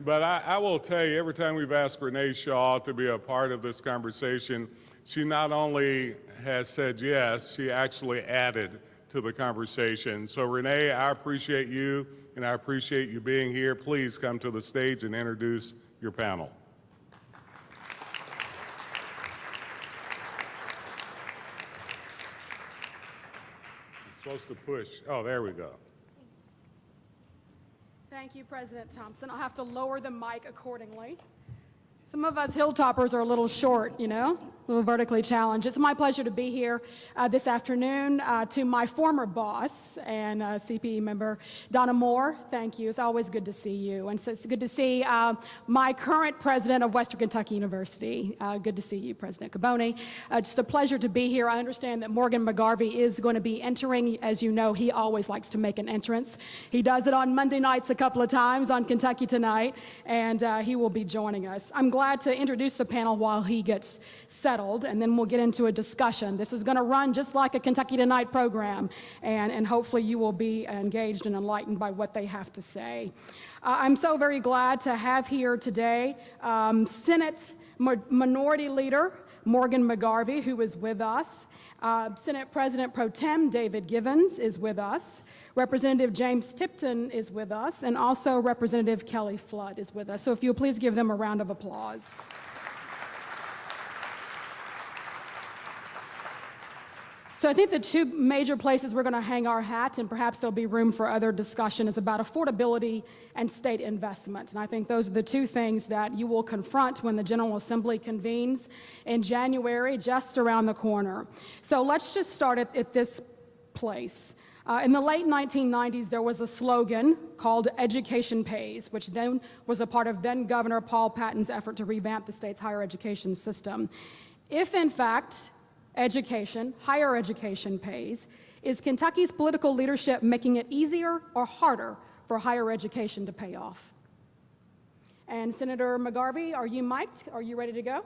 But I will tell you, every time we've asked Renee Shaw to be a part of this conversation, she not only has said yes, she actually added to the conversation. So Renee, I appreciate you, and I appreciate you being here. Please come to the stage and introduce your panel. You're supposed to push. Oh, there we go. Thank you, President Thompson. I'll have to lower the mic accordingly. Some of us hilltoppers are a little short, you know, a little vertically challenged. It's my pleasure to be here this afternoon. To my former boss and CPE member, Donna Moore, thank you. It's always good to see you. And so it's good to see my current president of Western Kentucky University. Good to see you, President Caboni. Just a pleasure to be here. I understand that Morgan McGarvey is going to be entering. As you know, he always likes to make an entrance. He does it on Monday nights a couple of times on Kentucky Tonight, and he will be joining us. I'm glad to introduce the panel while he gets settled, and then we'll get into a discussion. This is going to run just like a Kentucky Tonight program, and hopefully you will be engaged and enlightened by what they have to say. I'm so very glad to have here today Senate Minority Leader Morgan McGarvey, who is with us. Senate President Pro Tem David Givens is with us. Representative James Tipton is with us, and also Representative Kelly Flood is with us. So if you'll please give them a round of applause. So I think the two major places we're going to hang our hat, and perhaps there'll be room for other discussion, is about affordability and state investment. And I think those are the two things that you will confront when the General Assembly convenes in January, just around the corner. So let's just start at this place. In the late 1990s, there was a slogan called Education Pays, which then was a part of then Governor Paul Patton's effort to revamp the state's higher education system. If, in fact, education, higher education pays, is Kentucky's political leadership making it easier or harder for higher education to pay off? And Senator McGarvey, are you mic'd? Are you ready to go?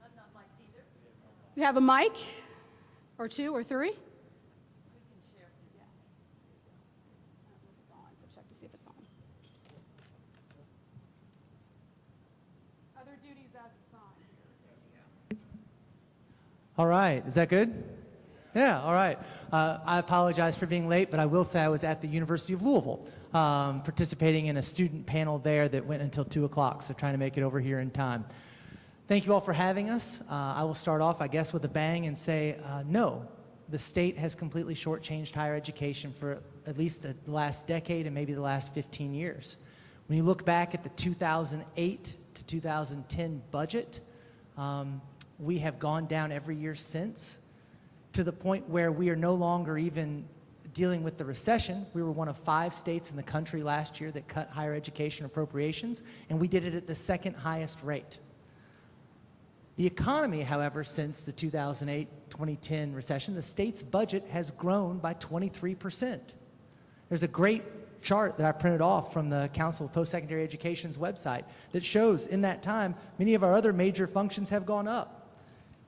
I'm not mic'd either. You have a mic? Or two or three? All right, is that good? Yeah, all right. I apologize for being late, but I will say I was at the University of Louisville participating in a student panel there that went until 2 o'clock, so trying to make it over here in time. Thank you all for having us. I will start off, I guess, with a bang and say, no, the state has completely shortchanged higher education for at least the last decade and maybe the last 15 years. When you look back at the 2008 to 2010 budget, we have gone down every year since, to the point where we are no longer even dealing with the recession. We were one of 5 states in the country last year that cut higher education appropriations, and we did it at the second highest rate. The economy, however, since the 2008-2010 recession, the state's budget has grown by 23%. There's a great chart that I printed off from the Council of Post-Secondary Education's website that shows in that time many of our other major functions have gone up.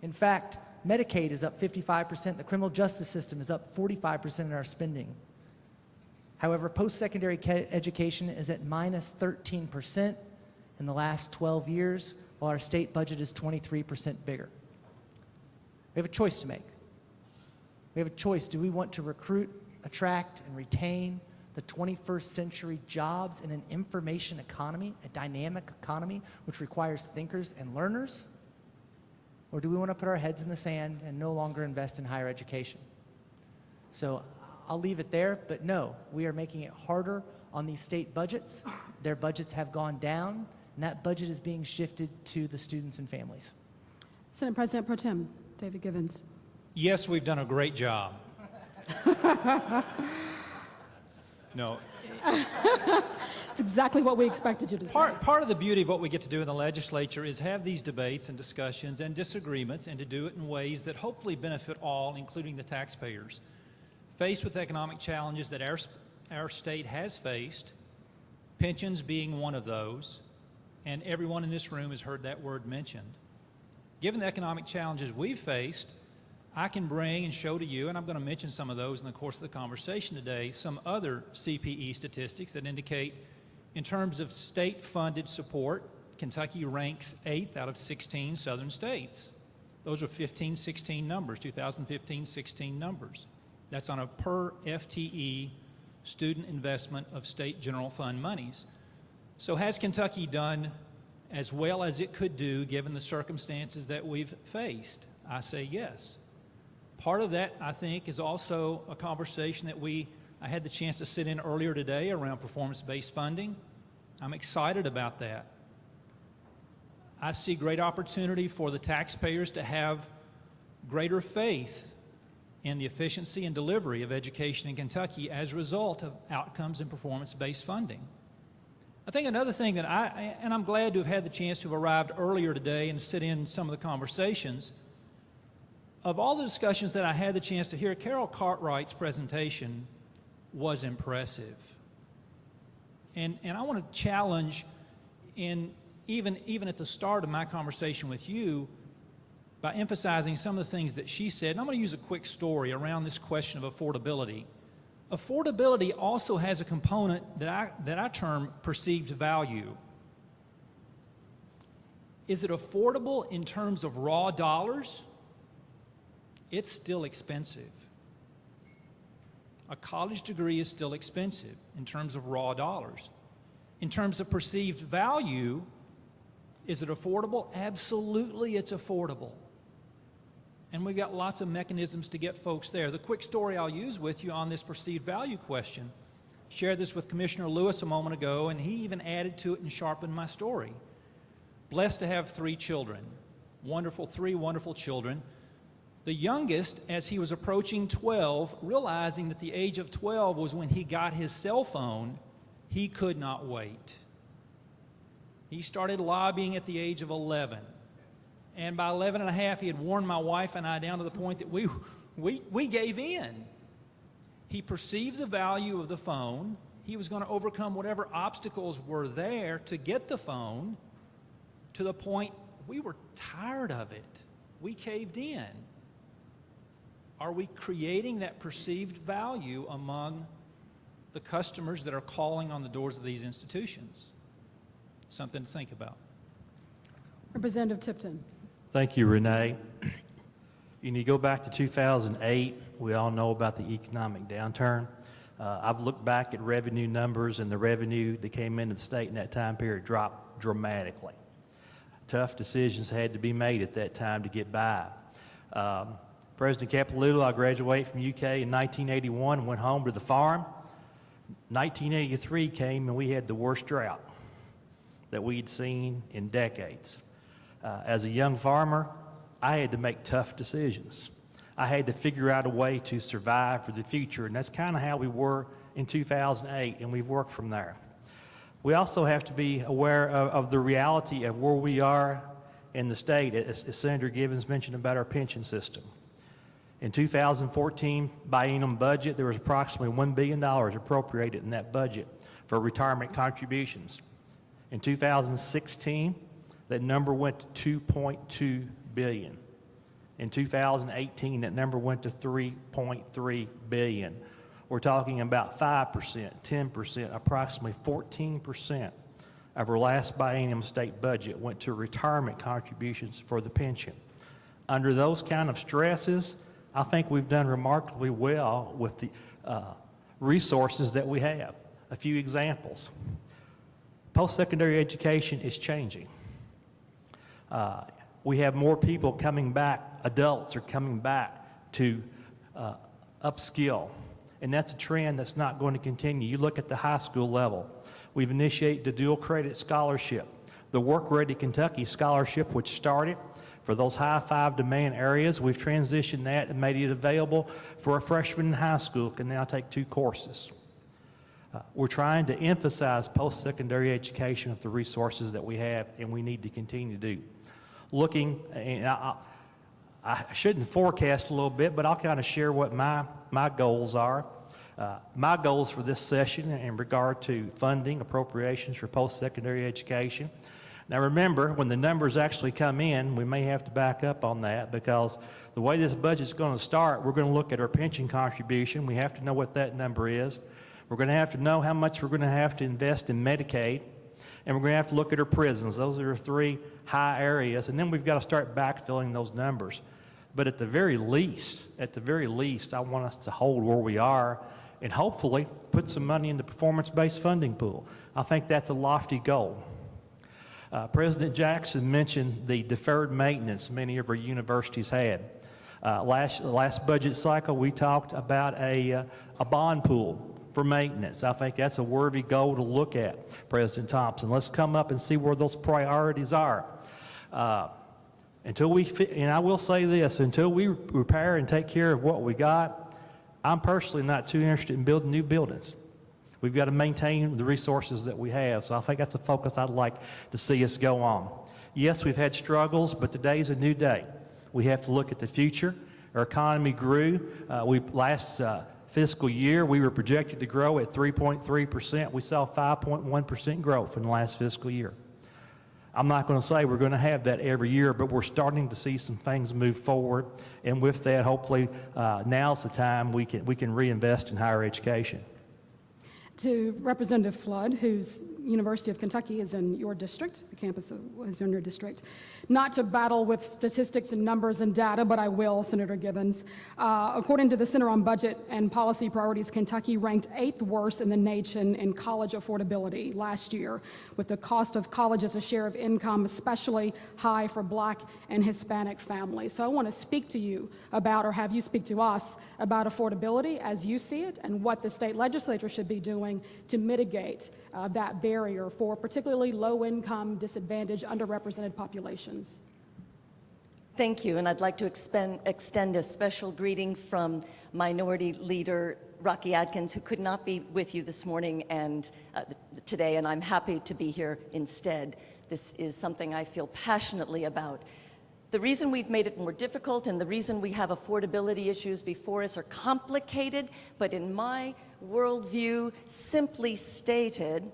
In fact, Medicaid is up 55%, the criminal justice system is up 45% in our spending. However, post-secondary education is at minus 13% in the last 12 years, while our state budget is 23% bigger. We have a choice to make. We have a choice. Do we want to recruit, attract, and retain the 21st century jobs in an information economy, a dynamic economy, which requires thinkers and learners? Or do we want to put our heads in the sand and no longer invest in higher education? So I'll leave it there, but no, we are making it harder on these state budgets. Their budgets have gone down, and that budget is being shifted to the students and families. Senate President Pro Tem David Givens. Yes, we've done a great job. No. It's exactly what we expected you to say. Part of the beauty of what we get to do in the legislature is have these debates and discussions and disagreements, and to do it in ways that hopefully benefit all, including the taxpayers. Faced with economic challenges that our state has faced, pensions being one of those, and everyone in this room has heard that word mentioned. Given the economic challenges we've faced, I can bring and show to you, and I'm going to mention some of those in the course of the conversation today, some other CPE statistics that indicate In terms of state-funded support, Kentucky ranks 8th out of 16 southern states. Those are 15-16 numbers, 2015-16 numbers. That's on a per FTE student investment of state general fund monies. So has Kentucky done as well as it could do given the circumstances that we've faced? I say yes. Part of that, I think, is also a conversation that I had the chance to sit in earlier today around performance-based funding. I'm excited about that. I see great opportunity for the taxpayers to have greater faith in the efficiency and delivery of education in Kentucky as a result of outcomes and performance-based funding. I think another thing that and I'm glad to have had the chance to have arrived earlier today and sit in some of the conversations. Of all the discussions that I had the chance to hear, Carol Cartwright's presentation was impressive. And I want to challenge even at the start of my conversation with you by emphasizing some of the things that she said. And I'm going to use a quick story around this question of affordability. Affordability also has a component that I term perceived value. Is it affordable in terms of raw dollars? It's still expensive. A college degree is still expensive in terms of raw dollars. In terms of perceived value, is it affordable? Absolutely, it's affordable. And we've got lots of mechanisms to get folks there. The quick story I'll use with you on this perceived value question, shared this with Commissioner Lewis a moment ago, and he even added to it and sharpened my story. Blessed to have 3 children, three wonderful children. The youngest, as he was approaching 12, realizing that the age of 12 was when he got his cell phone, he could not wait. He started lobbying at the age of 11. And by 11 and a half, he had worn my wife and I down to the point that we gave in. He perceived the value of the phone. He was going to overcome whatever obstacles were there to get the phone, to the point we were tired of it. We caved in. Are we creating that perceived value among the customers that are calling on the doors of these institutions? Something to think about. Representative Tipton. Thank you, Renee. You go back to 2008, we all know about the economic downturn. I've looked back at revenue numbers, and the revenue that came into the state in that time period dropped dramatically. Tough decisions had to be made at that time to get by. President Capelluto, I graduated from UK in 1981 and went home to the farm. 1983 came and we had the worst drought that we'd seen in decades. As a young farmer, I had to make tough decisions. I had to figure out a way to survive for the future, and that's kind of how we were in 2008, and we've worked from there. We also have to be aware of the reality of where we are in the state, as Senator Givens mentioned about our pension system. In 2014 biennium budget, there was approximately $1 billion appropriated in that budget for retirement contributions. In 2016, that number went to $2.2 billion. In 2018, that number went to $3.3 billion. We're talking about 5%, 10%, approximately 14% of our last biennium state budget went to retirement contributions for the pension. Under those kind of stresses, I think we've done remarkably well with the resources that we have. A few examples. Post-secondary education is changing. We have more people coming back, adults are coming back to upskill, and that's a trend that's not going to continue. You look at the high school level. We've initiated the dual credit scholarship. The Work Ready Kentucky Scholarship, which started for those high 5 demand areas, we've transitioned that and made it available for a freshman in high school can now take 2 courses. We're trying to emphasize post-secondary education with the resources that we have, and we need to continue to do. Looking, and I shouldn't forecast a little bit, but I'll kind of share what my goals are. My goals for this session in regard to funding appropriations for post-secondary education. Now remember, when the numbers actually come in, we may have to back up on that, because the way this budget's going to start, we're going to look at our pension contribution. We have to know what that number is. We're going to have to know how much we're going to have to invest in Medicaid, and we're going to have to look at our prisons. Those are 3 high areas, and then we've got to start backfilling those numbers. But at the very least, I want us to hold where we are and hopefully put some money in the performance-based funding pool. I think that's a lofty goal. President Jackson mentioned the deferred maintenance many of our universities had. Last budget cycle, we talked about a bond pool for maintenance. I think that's a worthy goal to look at, President Thompson. Let's come up and see where those priorities are. And I will say this, until we repair and take care of what we got, I'm personally not too interested in building new buildings. We've got to maintain the resources that we have, so I think that's a focus I'd like to see us go on. Yes, we've had struggles, but today's a new day. We have to look at the future. Our economy grew. Last fiscal year, we were projected to grow at 3.3%. We saw 5.1% growth in the last fiscal year. I'm not going to say we're going to have that every year, but we're starting to see some things move forward. And with that, hopefully, now's the time we can reinvest in higher education. To Representative Flood, whose University of Kentucky is in your district, the campus is in your district. Not to battle with statistics and numbers and data, but I will, Senator Gibbons. According to the Center on Budget and Policy Priorities, Kentucky ranked 8th worst in the nation in college affordability last year, with the cost of college as a share of income especially high for Black and Hispanic families. So I want to speak to you about, or have you speak to us about affordability as you see it, and what the state legislature should be doing to mitigate that barrier for particularly low-income, disadvantaged, underrepresented populations. Thank you, and I'd like to extend a special greeting from Minority Leader Rocky Adkins, who could not be with you this morning and today, and I'm happy to be here instead. This is something I feel passionately about. The reason we've made it more difficult and the reason we have affordability issues before us are complicated, but in my worldview, simply stated,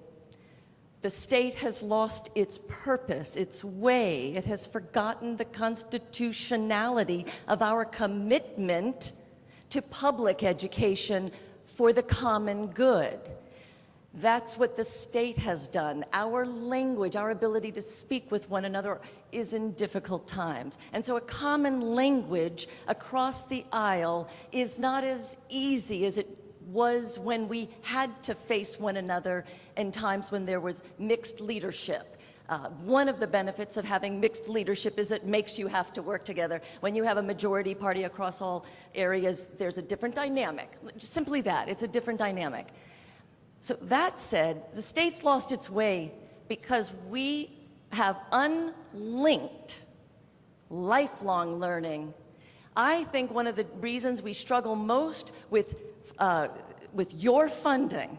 the state has lost its purpose, its way. It has forgotten the constitutionality of our commitment to public education for the common good. That's what the state has done. Our language, our ability to speak with one another is in difficult times. And so a common language across the aisle is not as easy as it was when we had to face one another in times when there was mixed leadership. One of the benefits of having mixed leadership is it makes you have to work together. When you have a majority party across all areas, there's a different dynamic. Simply that, it's a different dynamic. So that said, the state's lost its way because we have unlinked lifelong learning. I think one of the reasons we struggle most with your funding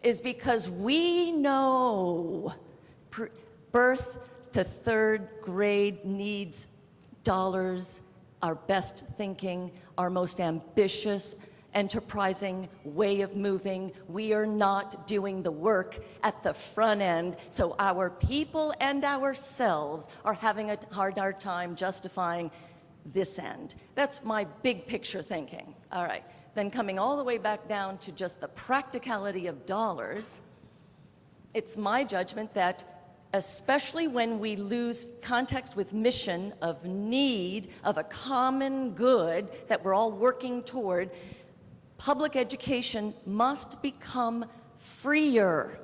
is because we know birth to 3rd grade needs dollars, our best thinking, our most ambitious, enterprising way of moving. We are not doing the work at the front end, so our people and ourselves are having a hard time justifying this end. That's my big picture thinking. All right, then coming all the way back down to just the practicality of dollars, it's my judgment that especially when we lose context with mission of need, of a common good that we're all working toward, public education must become freer,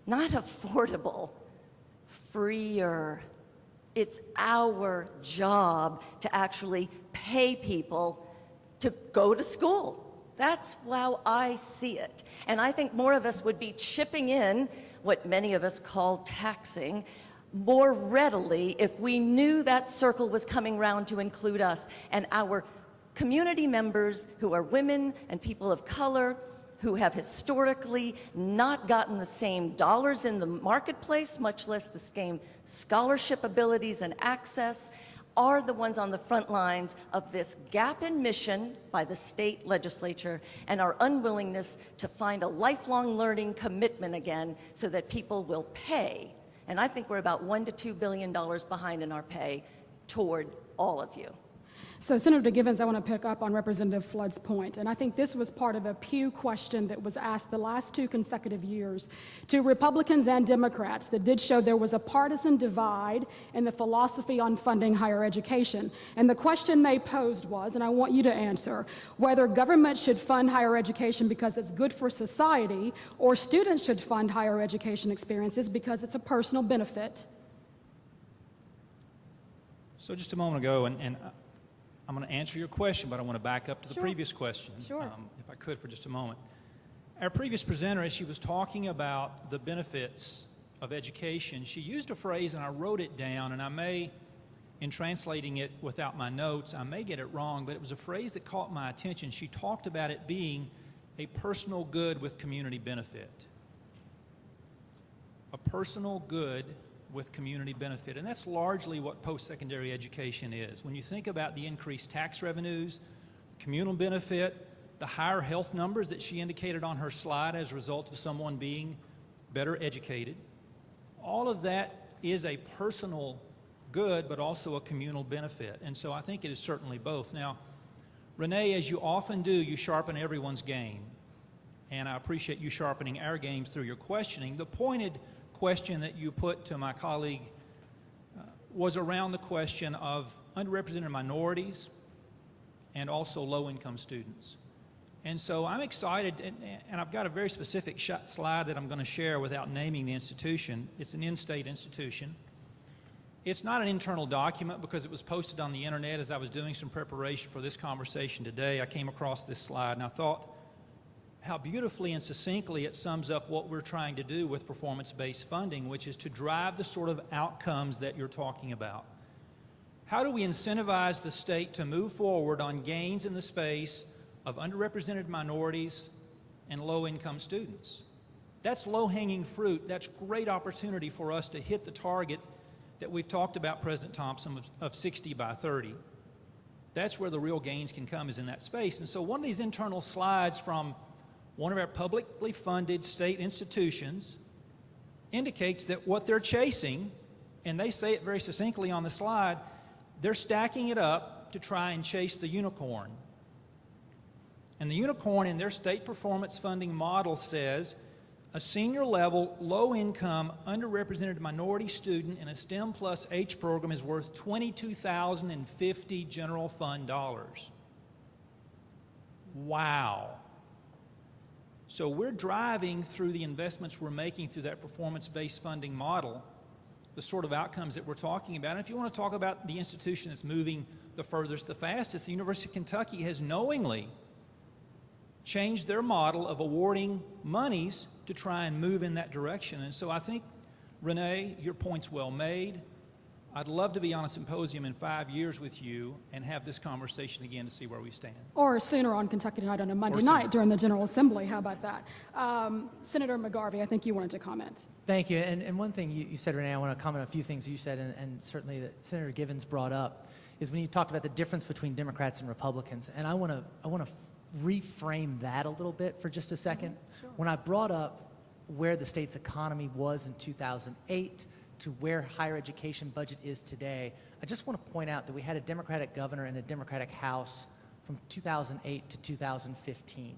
not affordable, freer. It's our job to actually pay people to go to school. That's how I see it. And I think more of us would be chipping in what many of us call taxing more readily if we knew that circle was coming round to include us and our community members who are women and people of color who have historically not gotten the same dollars in the marketplace, much less the same scholarship abilities and access, are the ones on the front lines of this gap in mission by the state legislature and our unwillingness to find a lifelong learning commitment again so that people will pay. And I think we're about $1 to $2 billion behind in our pay toward all of you. So Senator Givens, I want to pick up on Representative Flood's point, and I think this was part of a Pew question that was asked the last 2 consecutive years to Republicans and Democrats that did show there was a partisan divide in the philosophy on funding higher education. And the question they posed was, and I want you to answer, whether government should fund higher education because it's good for society, or students should fund higher education experiences because it's a personal benefit. So just a moment ago, and I'm going to answer your question, but I want to back up to the Sure. previous question, Sure. if I could for just a moment. Our previous presenter, as she was talking about the benefits of education, she used a phrase, and I wrote it down, and I may, in translating it without my notes, I may get it wrong, but it was a phrase that caught my attention. She talked about it being a personal good with community benefit. A personal good with community benefit. And that's largely what post-secondary education is. When you think about the increased tax revenues, communal benefit, the higher health numbers that she indicated on her slide as a result of someone being better educated, all of that is a personal good, but also a communal benefit. And so I think it is certainly both. Now, Renee, as you often do, you sharpen everyone's game. And I appreciate you sharpening our games through your questioning. The pointed question that you put to my colleague was around the question of underrepresented minorities and also low-income students. And so I'm excited, and I've got a very specific slide that I'm going to share without naming the institution. It's an in-state institution. It's not an internal document because it was posted on the internet as I was doing some preparation for this conversation today. I came across this slide and I thought how beautifully and succinctly it sums up what we're trying to do with performance-based funding, which is to drive the sort of outcomes that you're talking about. How do we incentivize the state to move forward on gains in the space of underrepresented minorities and low-income students? That's low-hanging fruit. That's great opportunity for us to hit the target that we've talked about, President Thompson, of 60 by 30. That's where the real gains can come, is in that space. And so one of these internal slides from one of our publicly funded state institutions indicates that what they're chasing, and they say it very succinctly on the slide, they're stacking it up to try and chase the unicorn. And the unicorn in their state performance funding model says a senior level, low income, underrepresented minority student in a STEM plus H program is worth $22,050 general fund dollars. Wow. So we're driving through the investments we're making through that performance-based funding model, the sort of outcomes that we're talking about. And if you want to talk about the institution that's moving the furthest, the fastest, the University of Kentucky has knowingly changed their model of awarding monies to try and move in that direction. And so I think, Renee, your point's well made. I'd love to be on a symposium in 5 years with you and have this conversation again to see where we stand. Or sooner on Kentucky Tonight on a Monday night during the General Assembly. How about that? Senator McGarvey, I think you wanted to comment. Thank you. And one thing you said, Renee, I want to comment on a few things you said, and certainly that Senator Givens brought up, is when you talked about the difference between Democrats and Republicans. And I want to reframe that a little bit for just a second. Sure. When I brought up where the state's economy was in 2008 to where higher education budget is today, I just want to point out that we had a Democratic governor and a Democratic House from 2008 to 2015.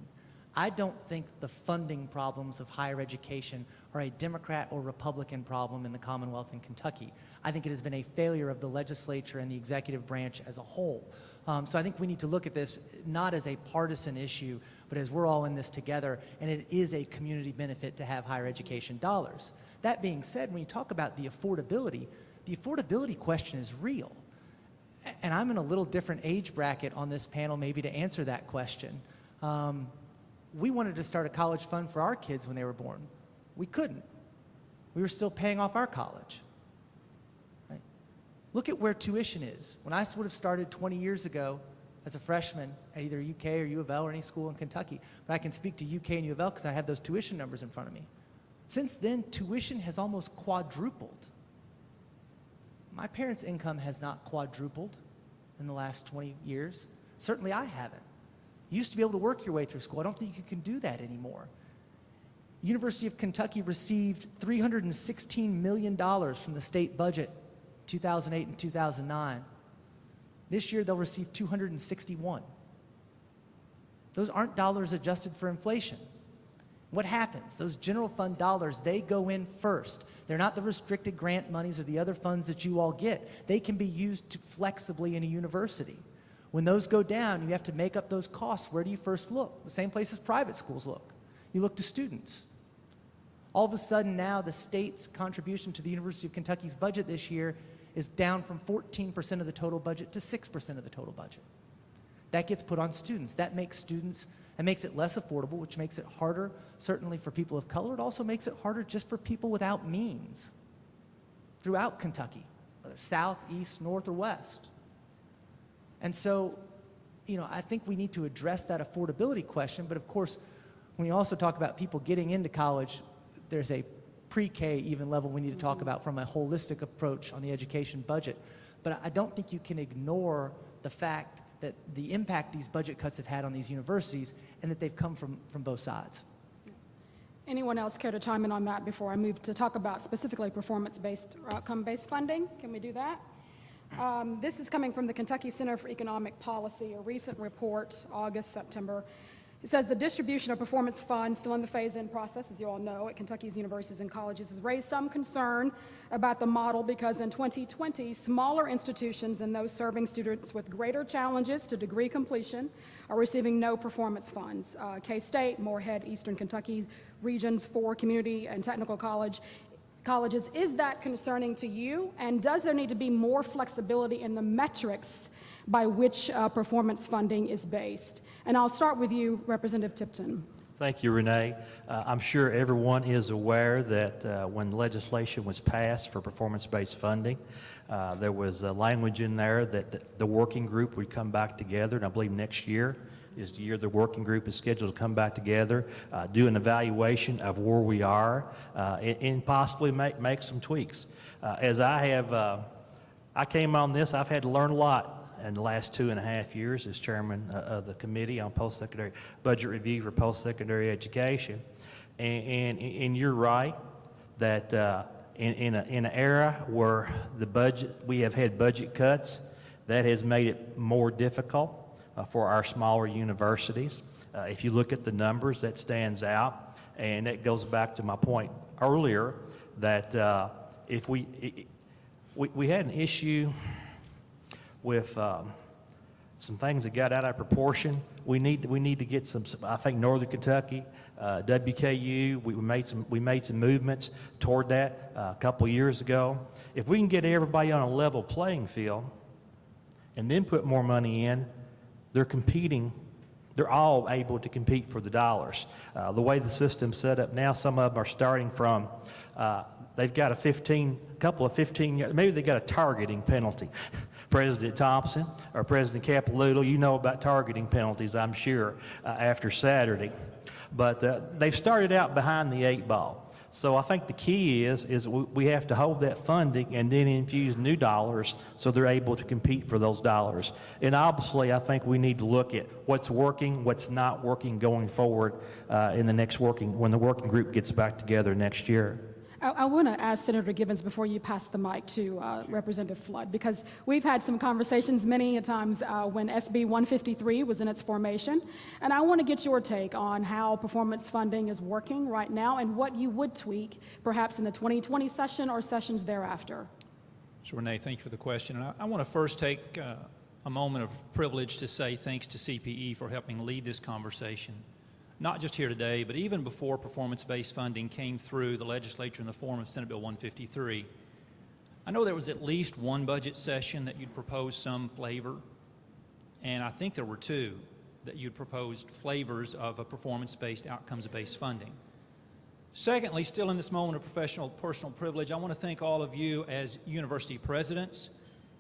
I don't think the funding problems of higher education are a Democrat or Republican problem in the Commonwealth in Kentucky. I think it has been a failure of the legislature and the executive branch as a whole. So I think we need to look at this not as a partisan issue, but as we're all in this together, and it is a community benefit to have higher education dollars. That being said, when you talk about the affordability question is real. And I'm in a little different age bracket on this panel maybe to answer that question. We wanted to start a college fund for our kids when they were born. We couldn't. We were still paying off our college. Right? Look at where tuition is. When I would have started 20 years ago as a freshman at either UK or U of L or any school in Kentucky, but I can speak to UK and U of L because I have those tuition numbers in front of me. Since then, tuition has almost quadrupled. My parents' income has not quadrupled in the last 20 years. Certainly I haven't. You used to be able to work your way through school. I don't think you can do that anymore. University of Kentucky received $316 million from the state budget in 2008 and 2009. This year, they'll receive 261. Those aren't dollars adjusted for inflation. What happens? Those general fund dollars, they go in first. They're not the restricted grant monies or the other funds that you all get. They can be used flexibly in a university. When those go down, you have to make up those costs. Where do you first look? The same place as private schools look. You look to students. All of a sudden now the state's contribution to the University of Kentucky's budget this year is down from 14% of the total budget to 6% of the total budget. That gets put on students. That makes it less affordable, which makes it harder, certainly for people of color. It also makes it harder just for people without means throughout Kentucky, whether south, east, north, or west. And so, I think we need to address that affordability question, but of course, when you also talk about people getting into college, there's a pre-K even level we need to talk about from a holistic approach on the education budget. But I don't think you can ignore the fact that the impact these budget cuts have had on these universities and that they've come from both sides. Anyone else care to chime in on that before I move to talk about specifically performance-based or outcome-based funding? Can we do that? This is coming from the Kentucky Center for Economic Policy, a recent report, August, September. It says the distribution of performance funds, still in the phase-in process, as you all know, at Kentucky's universities and colleges, has raised some concern about the model because in 2020, smaller institutions and those serving students with greater challenges to degree completion are receiving no performance funds. K-State, Morehead, Eastern Kentucky, Regions 4 Community and Technical colleges. Is that concerning to you? And does there need to be more flexibility in the metrics by which performance funding is based? And I'll start with you, Representative Tipton. Thank you, Renee. I'm sure everyone is aware that when legislation was passed for performance-based funding, there was language in there that the working group would come back together, and I believe next year is the year the working group is scheduled to come back together, do an evaluation of where we are, and possibly make some tweaks. As I came on this, I've had to learn a lot in the last 2.5 years as chairman of the Committee on Post-Secondary Budget Review for Post-Secondary Education. And you're right that in an era where we have had budget cuts, that has made it more difficult for our smaller universities. If you look at the numbers, that stands out, and that goes back to my point earlier that if we had an issue with some things that got out of proportion. We need to get some. I think Northern Kentucky, WKU, we made some movements toward that a couple years ago. If we can get everybody on a level playing field, and then put more money in, they're competing. They're all able to compete for the dollars. The way the system's set up now, some of them are starting from. They've got couple of 15, maybe they got a targeting penalty. President Thompson or President Capilouto, you know about targeting penalties, I'm sure, after Saturday. But they've started out behind the 8 ball. So I think the key is we have to hold that funding and then infuse new dollars so they're able to compete for those dollars. And obviously, I think we need to look at what's working, what's not working going forward when the working group gets back together next year. I want to ask Senator Gibbons before you pass the mic to Representative Flood, because we've had some conversations many a times when SB 153 was in its formation, and I want to get your take on how performance funding is working right now and what you would tweak perhaps in the 2020 session or sessions thereafter. So Renee, thank you for the question. And I want to first take a moment of privilege to say thanks to CPE for helping lead this conversation. Not just here today, but even before performance-based funding came through the legislature in the form of Senate Bill 153. I know there was at least one budget session that you'd proposed some flavor, and I think there were 2 that you'd proposed flavors of a performance-based, outcomes-based funding. Secondly, still in this moment of personal privilege, I want to thank all of you as university presidents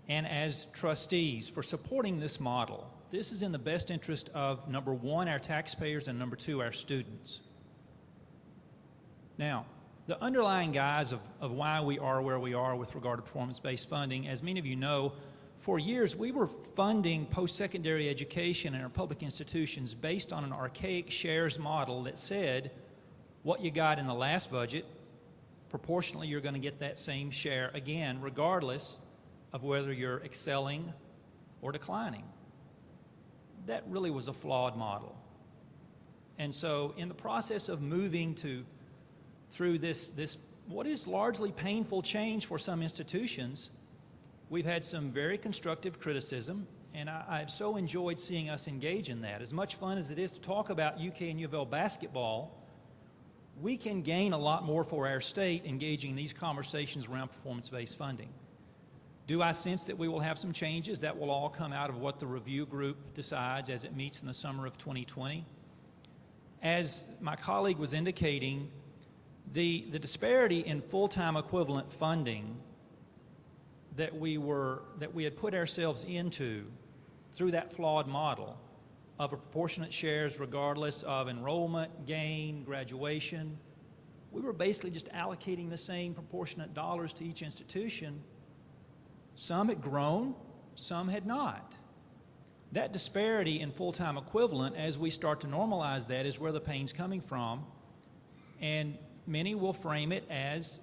and as trustees for supporting this model. This is in the best interest of, number 1, our taxpayers, and number 2, our students. Now, the underlying guise of why we are where we are with regard to performance-based funding, as many of you know, for years we were funding post-secondary education in our public institutions based on an archaic shares model that said what you got in the last budget, proportionally you're going to get that same share again, regardless of whether you're excelling or declining. That really was a flawed model. And so in the process of moving through this what is largely painful change for some institutions, we've had some very constructive criticism, and I've so enjoyed seeing us engage in that. As much fun as it is to talk about UK and U of L basketball, we can gain a lot more for our state engaging in these conversations around performance-based funding. Do I sense that we will have some changes that will all come out of what the review group decides as it meets in the summer of 2020? As my colleague was indicating, the disparity in full-time equivalent funding that we had put ourselves into through that flawed model of a proportionate shares regardless of enrollment, gain, graduation, we were basically just allocating the same proportionate dollars to each institution. Some had grown, some had not. That disparity in full-time equivalent, as we start to normalize that, is where the pain's coming from, and many will frame it as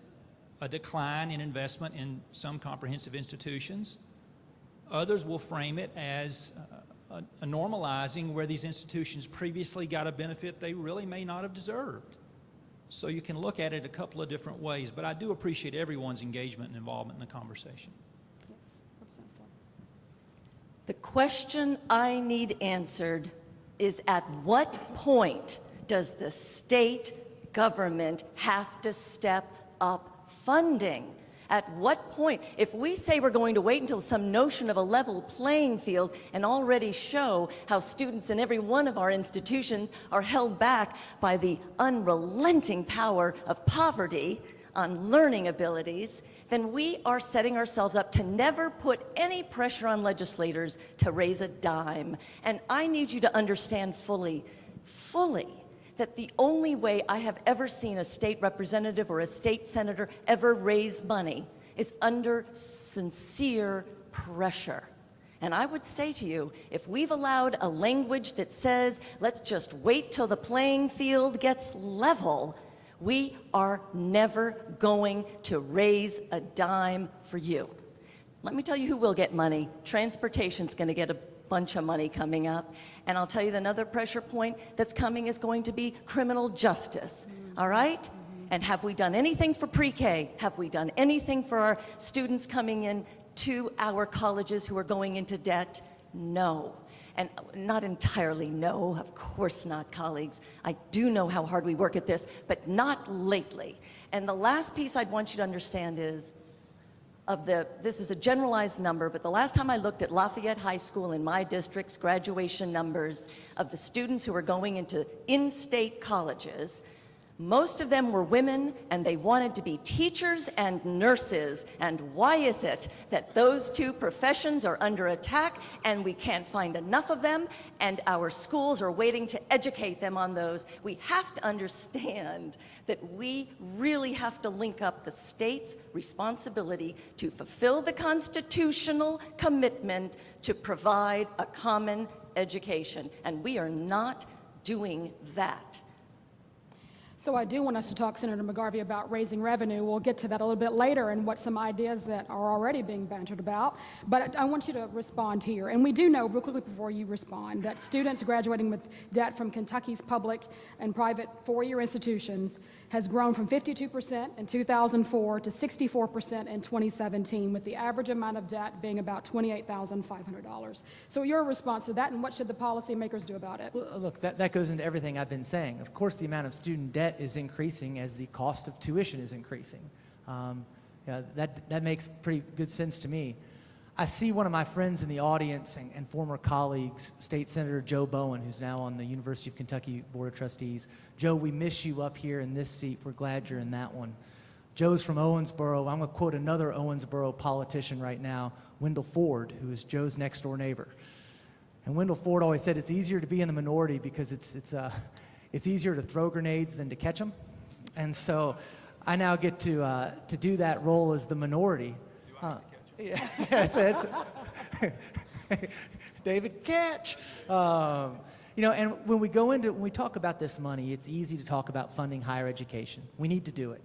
a decline in investment in some comprehensive institutions. Others will frame it as a normalizing where these institutions previously got a benefit they really may not have deserved. So you can look at it a couple of different ways, but I do appreciate everyone's engagement and involvement in the conversation. The question I need answered is, at what point does the state government have to step up funding? At what point? If we say we're going to wait until some notion of a level playing field and already show how students in every one of our institutions are held back by the unrelenting power of poverty on learning abilities, then we are setting ourselves up to never put any pressure on legislators to raise a dime. And I need you to understand fully, that the only way I have ever seen a state representative or a state senator ever raise money is under sincere pressure. And I would say to you, if we've allowed a language that says, let's just wait till the playing field gets level, we are never going to raise a dime for you. Let me tell you who will get money. Transportation's going to get a bunch of money coming up. And I'll tell you another pressure point that's coming is going to be criminal justice. All right? And have we done anything for pre-K? Have we done anything for our students coming in to our colleges who are going into debt? No. And not entirely no, of course not, colleagues. I do know how hard we work at this, but not lately. And the last piece I'd want you to understand is, this is a generalized number, but the last time I looked at Lafayette High School in my district's graduation numbers of the students who were going into in-state colleges, most of them were women, and they wanted to be teachers and nurses. And why is it that those two professions are under attack, and we can't find enough of them, and our schools are waiting to educate them on those? We have to understand that we really have to link up the state's responsibility to fulfill the constitutional commitment to provide a common education, and we are not doing that. So I do want us to talk, Senator McGarvey, about raising revenue. We'll get to that a little bit later and what some ideas that are already being bantered about. But I want you to respond here. And we do know, real quickly before you respond, that students graduating with debt from Kentucky's public and private four-year institutions has grown from 52% in 2004 to 64% in 2017, with the average amount of debt being about $28,500. So your response to that, and what should the policymakers do about it? Well, look, that goes into everything I've been saying. Of course, the amount of student debt is increasing as the cost of tuition is increasing. That makes pretty good sense to me. I see one of my friends in the audience and former colleagues, State Senator Joe Bowen, who's now on the University of Kentucky Board of Trustees. Joe, we miss you up here in this seat. We're glad you're in that one. Joe's from Owensboro. I'm going to quote another Owensboro politician right now, Wendell Ford, who is Joe's next door neighbor. And Wendell Ford always said it's easier to be in the minority because it's easier to throw grenades than to catch them. And so I now get to do that role as the minority. Yeah, it's David, catch. And when we talk about this money, it's easy to talk about funding higher education. We need to do it.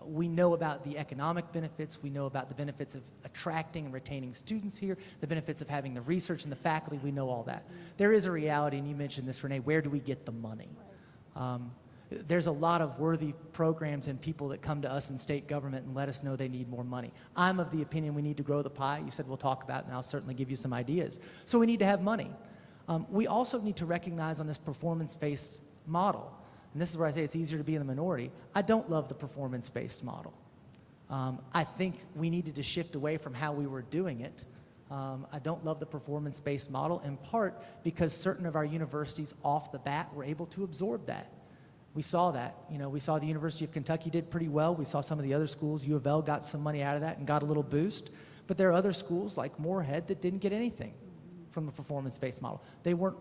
We know about the economic benefits. We know about the benefits of attracting and retaining students here, the benefits of having the research and the faculty. We know all that. There is a reality, and you mentioned this, Renee, where do we get the money? There's a lot of worthy programs and people that come to us in state government and let us know they need more money. I'm of the opinion we need to grow the pie. You said we'll talk about it, and I'll certainly give you some ideas. So we need to have money. We also need to recognize on this performance-based model, and this is where I say it's easier to be in the minority, I don't love the performance-based model. I think we needed to shift away from how we were doing it. I don't love the performance-based model, in part because certain of our universities off the bat were able to absorb that. We saw that. You know, we saw the University of Kentucky did pretty well. We saw some of the other schools, U of L got some money out of that and got a little boost. But there are other schools like Moorhead that didn't get anything from the performance-based model. They weren't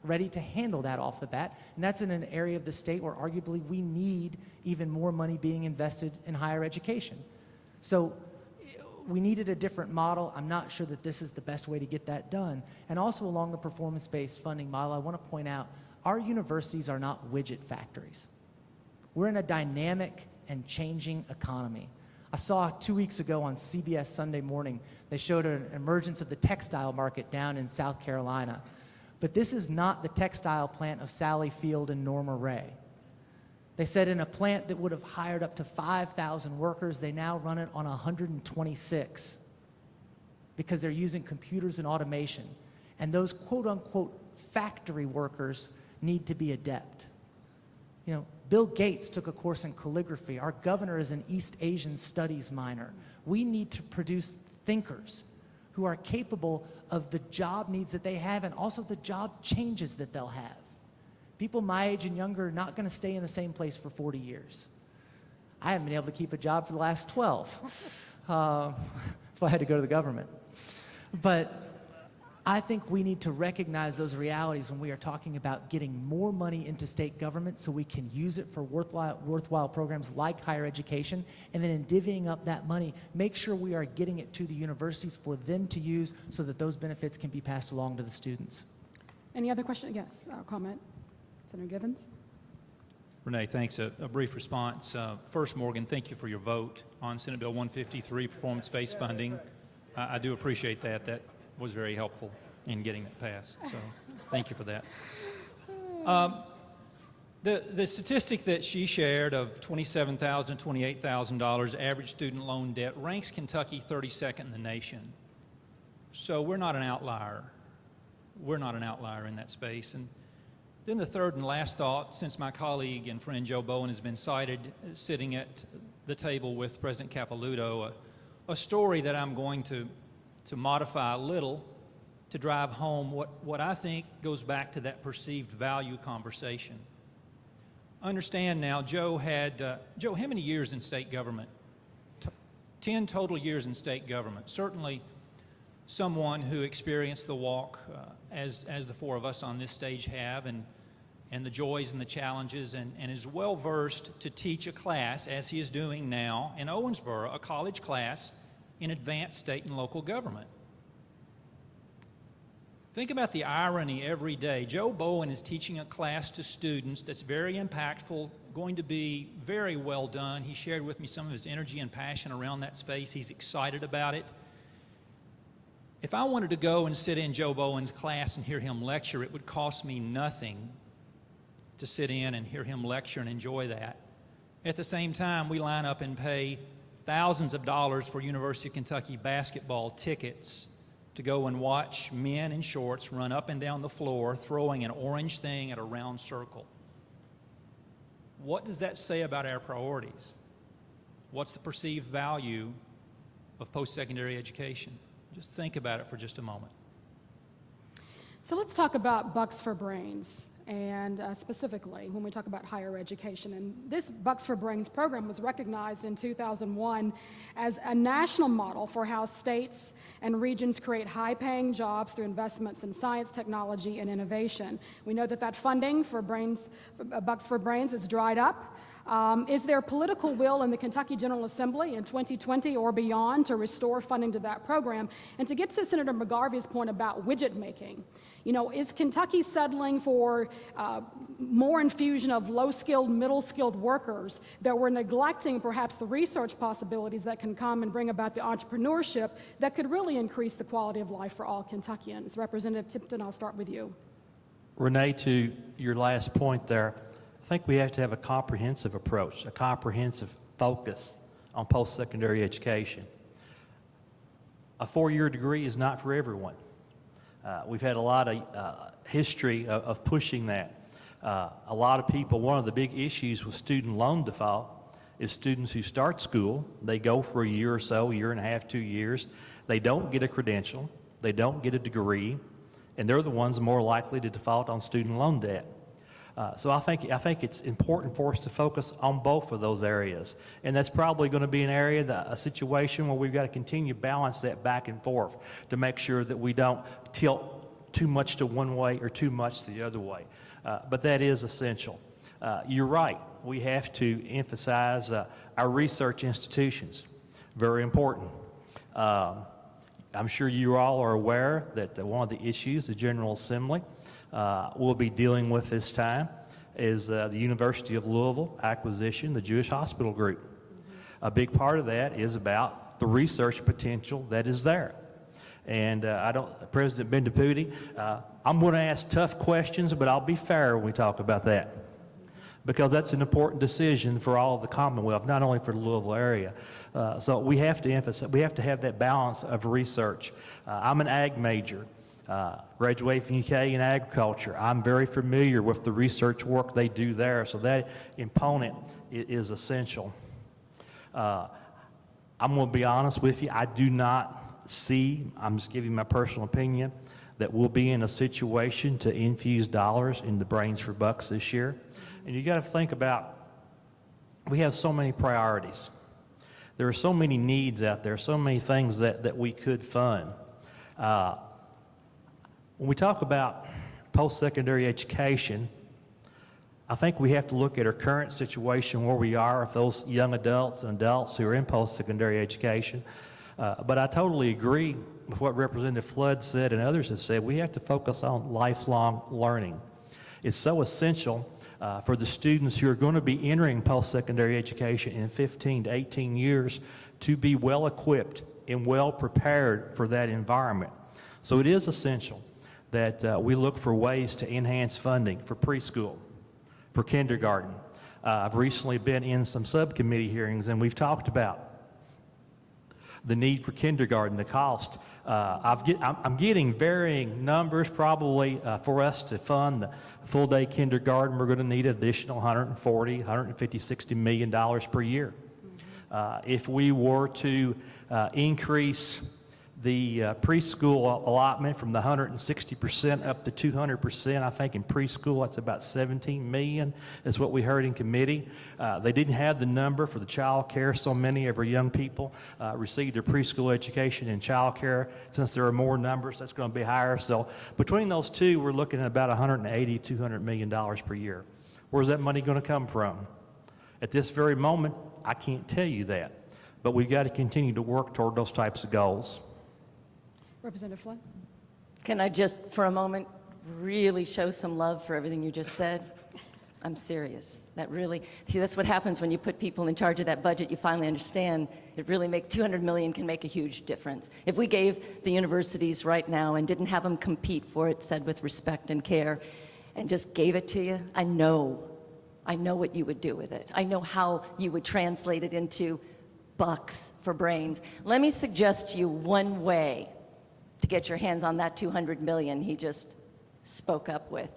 ready to handle that off the bat. And that's in an area of the state where arguably we need even more money being invested in higher education. So we needed a different model. I'm not sure that this is the best way to get that done. And also along the performance-based funding model, I want to point out our universities are not widget factories. We're in a dynamic and changing economy. I saw 2 weeks ago on CBS Sunday Morning, they showed an emergence of the textile market down in South Carolina. But this is not the textile plant of Sally Field and Norma Ray. They said in a plant that would have hired up to 5,000 workers, they now run it on 126 because they're using computers and automation. And those quote-unquote factory workers need to be adept. You know, Bill Gates took a course in calligraphy. Our governor is an East Asian studies minor. We need to produce thinkers who are capable of the job needs that they have and also the job changes that they'll have. People my age and younger are not going to stay in the same place for 40 years. I haven't been able to keep a job for the last 12. That's why I had to go to the government. But I think we need to recognize those realities when we are talking about getting more money into state government so we can use it for worthwhile programs like higher education, and then in divvying up that money, make sure we are getting it to the universities for them to use so that those benefits can be passed along to the students. Any other question? Yes, comment. Senator Givens. Renee, thanks. A brief response. First, Morgan, thank you for your vote on Senate Bill 153, performance-based funding. I do appreciate that. That was very helpful in getting it passed, so thank you for that. The statistic that she shared of $27,000 to $28,000 average student loan debt ranks Kentucky 32nd in the nation. So we're not an outlier. We're not an outlier in that space. And then the third and last thought, since my colleague and friend Joe Bowen has been cited sitting at the table with President Capilouto, a story that I'm going to modify a little to drive home what I think goes back to that perceived value conversation. Understand now, Joe, how many years in state government? 10 total years in state government. Certainly someone who experienced the walk as the four of us on this stage have, and the joys and the challenges, and is well versed to teach a class, as he is doing now in Owensboro, a college class in advanced state and local government. Think about the irony every day. Joe Bowen is teaching a class to students that's very impactful, going to be very well done. He shared with me some of his energy and passion around that space. He's excited about it. If I wanted to go and sit in Joe Bowen's class and hear him lecture, it would cost me nothing to sit in and hear him lecture and enjoy that. At the same time, we line up and pay thousands of dollars for University of Kentucky basketball tickets to go and watch men in shorts run up and down the floor throwing an orange thing at a round circle. What does that say about our priorities? What's the perceived value of post-secondary education? Just think about it for just a moment. So let's talk about Bucks for Brains, and specifically when we talk about higher education. And this Bucks for Brains program was recognized in 2001 as a national model for how states and regions create high-paying jobs through investments in science, technology, and innovation. We know that funding for Bucks for Brains is dried up. Is there political will in the Kentucky General Assembly in 2020 or beyond to restore funding to that program? And to get to Senator McGarvey's point about widget making, you know, is Kentucky settling for more infusion of low-skilled, middle-skilled workers that we're neglecting perhaps the research possibilities that can come and bring about the entrepreneurship that could really increase the quality of life for all Kentuckians? Representative Tipton, I'll start with you. Renee, to your last point there, I think we have to have a comprehensive approach, a comprehensive focus on post-secondary education. A four-year degree is not for everyone. We've had a lot of history of pushing that. A lot of people, one of the big issues with student loan default is students who start school, they go for a year or so, a year and a half, 2 years, they don't get a credential, they don't get a degree, and they're the ones more likely to default on student loan debt. So I think it's important for us to focus on both of those areas. And that's probably going to be an area, a situation where we've got to continue to balance that back and forth to make sure that we don't tilt too much to one way or too much to the other way. But that is essential. You're right. We have to emphasize our research institutions. Very important. I'm sure you all are aware that one of the issues the General Assembly will be dealing with this time is the University of Louisville acquisition, the Jewish Hospital Group. A big part of that is about the research potential that is there. And President Bendapudi, I'm going to ask tough questions, but I'll be fair when we talk about that, because that's an important decision for all of the Commonwealth, not only for the Louisville area. So we have to emphasize, we have to have that balance of research. I'm an ag major, graduated from UK in agriculture. I'm very familiar with the research work they do there, so that component is essential. I'm going to be honest with you, I do not see, I'm just giving my personal opinion, that we'll be in a situation to infuse dollars into Brains for Bucks this year. And you got to think about, we have so many priorities. There are so many needs out there, so many things that we could fund. When we talk about post-secondary education, I think we have to look at our current situation, where we are with those young adults and adults who are in post-secondary education. But I totally agree with what Representative Flood said and others have said. We have to focus on lifelong learning. It's so essential for the students who are going to be entering post-secondary education in 15 to 18 years to be well equipped and well prepared for that environment. So it is essential that we look for ways to enhance funding for preschool, for kindergarten. I've recently been in some subcommittee hearings, and we've talked about the need for kindergarten, the cost. I'm getting varying numbers. Probably for us to fund the full-day kindergarten, we're going to need an additional $140, $150, $60 million per year. If we were to increase the preschool allotment from the 160% up to 200%, I think in preschool that's about $17 million, is what we heard in committee. They didn't have the number for the child care. So many of our young people receive their preschool education in child care. Since there are more numbers, that's going to be higher. So between those two, we're looking at about $180, $200 million per year. Where's that money going to come from? At this very moment, I can't tell you that. But we've got to continue to work toward those types of goals. Representative Flood? Can I just, for a moment, really show some love for everything you just said? I'm serious. That really, see, that's what happens when you put people in charge of that budget. You finally understand it really makes, $200 million can make a huge difference. If we gave the universities right now and didn't have them compete for it, said with respect and care, and just gave it to you, I know what you would do with it. I know how you would translate it into bucks for brains. Let me suggest to you one way to get your hands on that $200 million he just spoke up with.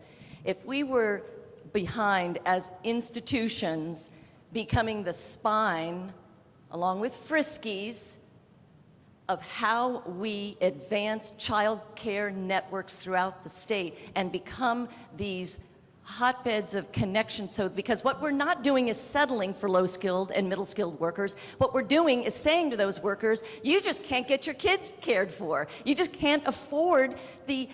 If we were behind as institutions becoming the spine, along with Friskies, of how we advance child care networks throughout the state and become these hotbeds of connection. So, because what we're not doing is settling for low-skilled and middle-skilled workers. What we're doing is saying to those workers, you just can't get your kids cared for. You just can't afford the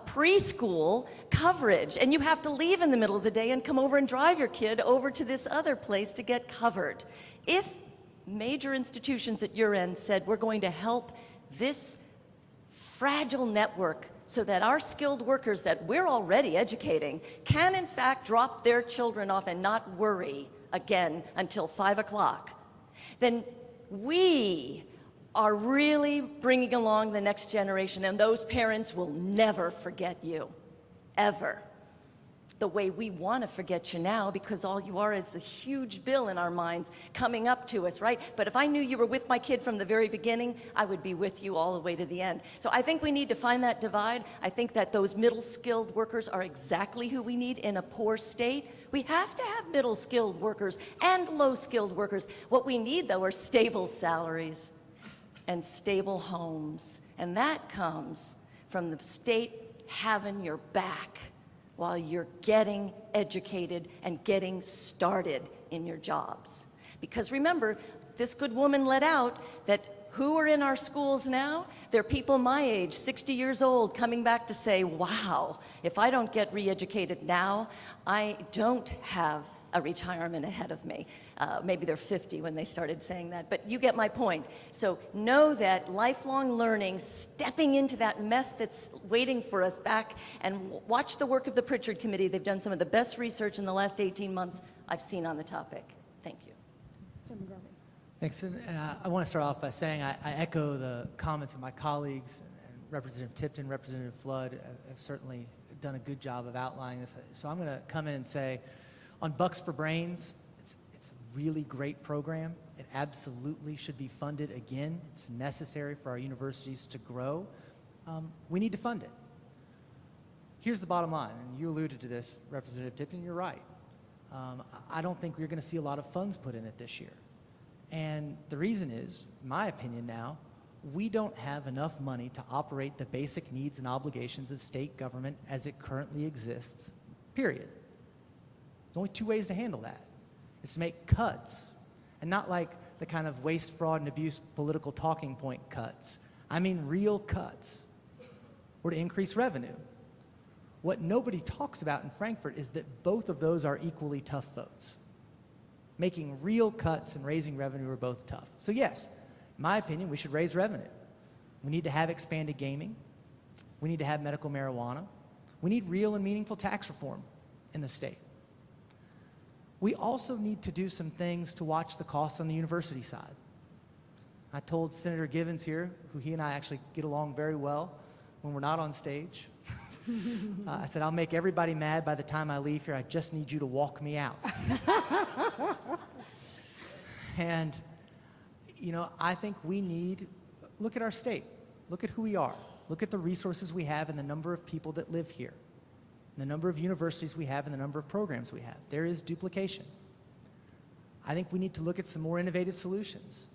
preschool coverage, and you have to leave in the middle of the day and come over and drive your kid over to this other place to get covered. If major institutions at your end said, we're going to help this fragile network so that our skilled workers that we're already educating can in fact drop their children off and not worry again until 5 o'clock, then we are really bringing along the next generation, and those parents will never forget you, ever. The way we want to forget you now, because all you are is a huge bill in our minds coming up to us, right? But if I knew you were with my kid from the very beginning, I would be with you all the way to the end. So I think we need to find that divide. I think that those middle-skilled workers are exactly who we need in a poor state. We have to have middle-skilled workers and low-skilled workers. What we need, though, are stable salaries and stable homes. And that comes from the state having your back while you're getting educated and getting started in your jobs. Because remember, this good woman let out that who are in our schools now? They're people my age, 60 years old, coming back to say, wow, if I don't get re-educated now, I don't have a retirement ahead of me. Maybe they're 50 when they started saying that, but you get my point. So know that lifelong learning, stepping into that mess that's waiting for us back, and watch the work of the Pritchard Committee. They've done some of the best research in the last 18 months I've seen on the topic. Thank you. Thanks. And I want to start off by saying I echo the comments of my colleagues, and Representative Tipton, Representative Flood have certainly done a good job of outlining this. So I'm going to come in and say, on Bucks for Brains, it's a really great program. It absolutely should be funded again. It's necessary for our universities to grow. We need to fund it. Here's the bottom line, and you alluded to this, Representative Tipton, you're right. I don't think we're going to see a lot of funds put in it this year. And the reason is, in my opinion now, we don't have enough money to operate the basic needs and obligations of state government as it currently exists, period. There's only two ways to handle that. It's to make cuts, and not like the kind of waste, fraud, and abuse political talking point cuts. I mean real cuts, or to increase revenue. What nobody talks about in Frankfurt is that both of those are equally tough votes. Making real cuts and raising revenue are both tough. So yes, in my opinion, we should raise revenue. We need to have expanded gaming. We need to have medical marijuana. We need real and meaningful tax reform in the state. We also need to do some things to watch the costs on the university side. I told Senator Givens here, who he and I actually get along very well when we're not on stage, I said, I'll make everybody mad by the time I leave here. I just need you to walk me out. And, you know, I think we need, look at our state. Look at who we are. Look at the resources we have and the number of people that live here, and the number of universities we have and the number of programs we have. There is duplication. I think we need to look at some more innovative solutions.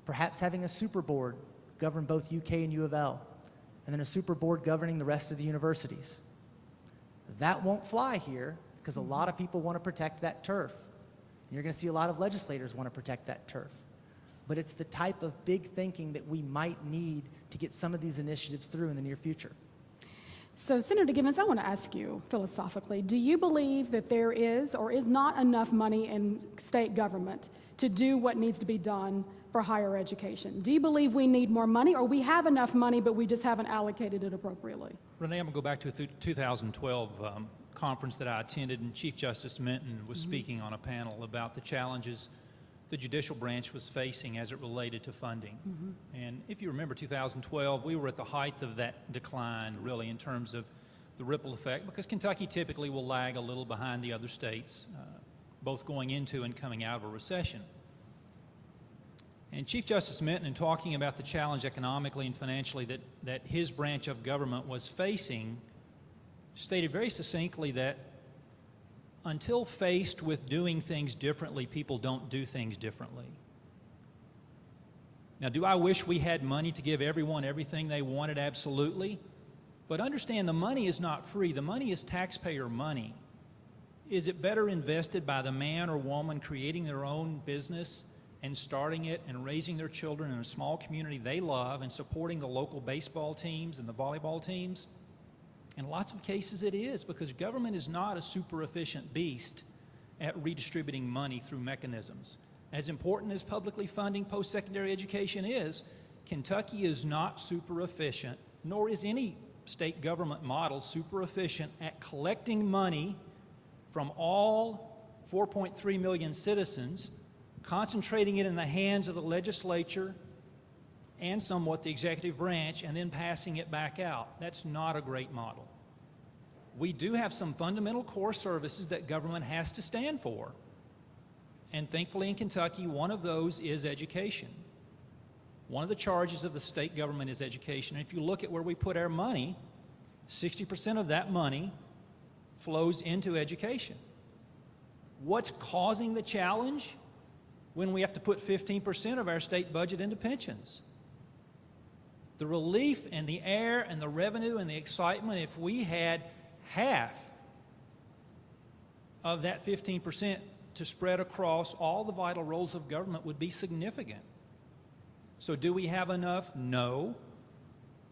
Perhaps having a super board govern both UK and U of L, and then a super board governing the rest of the universities. That won't fly here because a lot of people want to protect that turf. And you're going to see a lot of legislators want to protect that turf. But it's the type of big thinking that we might need to get some of these initiatives through in the near future. So, Senator Givens, I want to ask you philosophically, do you believe that there is or is not enough money in state government to do what needs to be done for higher education? Do you believe we need more money, or we have enough money but we just haven't allocated it appropriately? Renee, I'm going to go back to a 2012 conference that I attended, and Chief Justice Minton was speaking on a panel about the challenges the judicial branch was facing as it related to funding. And if you remember 2012, we were at the height of that decline, really, in terms of the ripple effect, because Kentucky typically will lag a little behind the other states, both going into and coming out of a recession. And Chief Justice Minton, in talking about the challenge economically and financially that his branch of government was facing, stated very succinctly that until faced with doing things differently, people don't do things differently. Now, do I wish we had money to give everyone everything they wanted? Absolutely. But understand, the money is not free. The money is taxpayer money. Is it better invested by the man or woman creating their own business and starting it and raising their children in a small community they love and supporting the local baseball teams and the volleyball teams? In lots of cases it is, because government is not a super efficient beast at redistributing money through mechanisms. As important as publicly funding post-secondary education is, Kentucky is not super efficient, nor is any state government model super efficient at collecting money from all 4.3 million citizens, concentrating it in the hands of the legislature and somewhat the executive branch, and then passing it back out. That's not a great model. We do have some fundamental core services that government has to stand for. And thankfully in Kentucky, one of those is education. One of the charges of the state government is education. And if you look at where we put our money, 60% of that money flows into education. What's causing the challenge when we have to put 15% of our state budget into pensions? The relief and the air and the revenue and the excitement, if we had half of that 15% to spread across all the vital roles of government, would be significant. So do we have enough? No.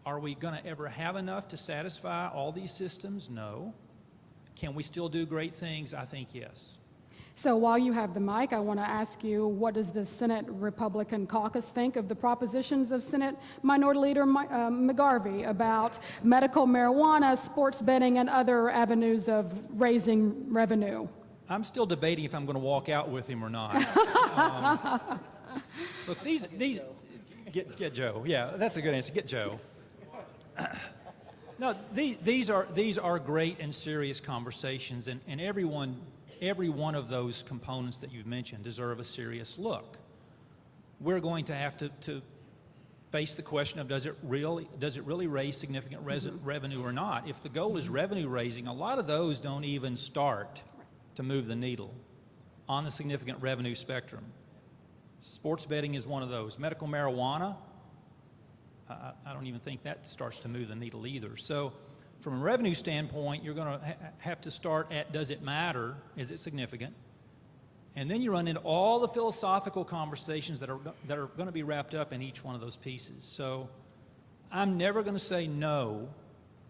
Are we going to ever have enough to satisfy all these systems? No. Can we still do great things? I think yes. So while you have the mic, I want to ask you, what does the Senate Republican caucus think of the propositions of Senate Minority Leader McGarvey about medical marijuana, sports betting, and other avenues of raising revenue? I'm still debating if I'm going to walk out with him or not. Look, these get Joe. Yeah, that's a good answer. Get Joe. No, these are great and serious conversations, and every one of those components that you've mentioned deserve a serious look. We're going to have to face the question of does it really raise significant revenue or not? If the goal is revenue raising, a lot of those don't even start to move the needle on the significant revenue spectrum. Sports betting is one of those. Medical marijuana, I don't even think that starts to move the needle either. So from a revenue standpoint, you're going to have to start at, does it matter? Is it significant? And then you run into all the philosophical conversations that are going to be wrapped up in each one of those pieces. So I'm never going to say no,